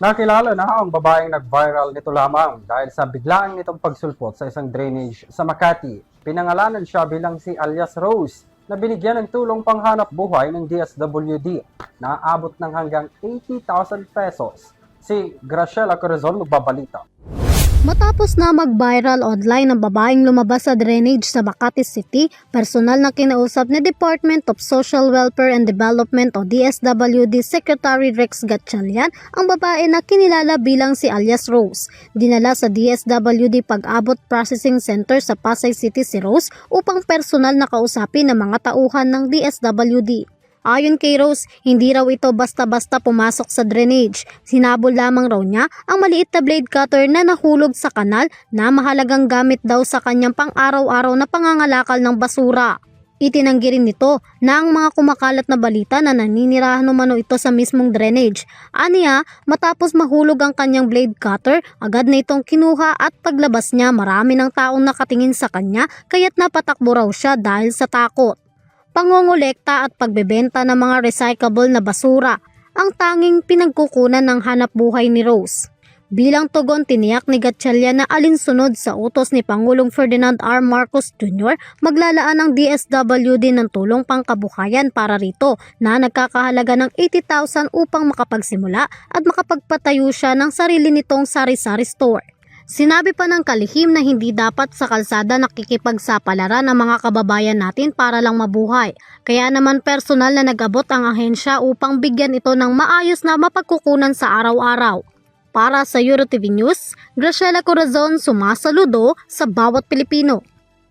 Nakilala na ang babaeng nag-viral nito lamang dahil sa biglaang nitong pagsulpot sa isang drainage sa Makati. Pinangalanan siya bilang si alias Rose na binigyan ng tulong panghanap buhay ng DSWD na aabot ng hanggang 80,000 pesos. Si Graciela Corazon magbabalita. Matapos na mag-viral online ang babaeng lumabas sa drainage sa Makati City, personal na kinausap ni Department of Social Welfare and Development o DSWD Secretary Rex Gatchalian ang babae na kinilala bilang si alias Rose. Dinala sa DSWD Pag-abot Processing Center sa Pasay City si Rose upang personal na kausapin ng mga tauhan ng DSWD. Ayon kay Rose, hindi raw ito basta-basta pumasok sa drainage. Sinabol lamang raw niya ang maliit na blade cutter na nahulog sa kanal na mahalagang gamit daw sa kanyang pang-araw-araw na pangangalakal ng basura. Itinanggi rin nito na ang mga kumakalat na balita na naninirahan umano ito sa mismong drainage. Aniya, matapos mahulog ang kanyang blade cutter, agad na itong kinuha at paglabas niya marami ng taong nakatingin sa kanya kaya't napatakbo raw siya dahil sa takot. Pangongolekta at pagbebenta ng mga recyclable na basura ang tanging pinagkukunan ng hanap buhay ni Rose. Bilang tugon, tiniyak ni Gatchalian na alinsunod sa utos ni Pangulong Ferdinand R. Marcos Jr. maglalaan ang DSWD ng tulong pangkabuhayan para rito na nagkakahalaga ng 80,000 upang makapagsimula at makapagpatayo siya ng sarili nitong sari-sari store. Sinabi pa ng kalihim na hindi dapat sa kalsada nakikipagsapalaran ang mga kababayan natin para lang mabuhay. Kaya naman personal na nag-abot ang ahensya upang bigyan ito ng maayos na mapagkukunan sa araw-araw. Para sa EuroTV News, Graciela Corazon sumasaludo sa bawat Pilipino.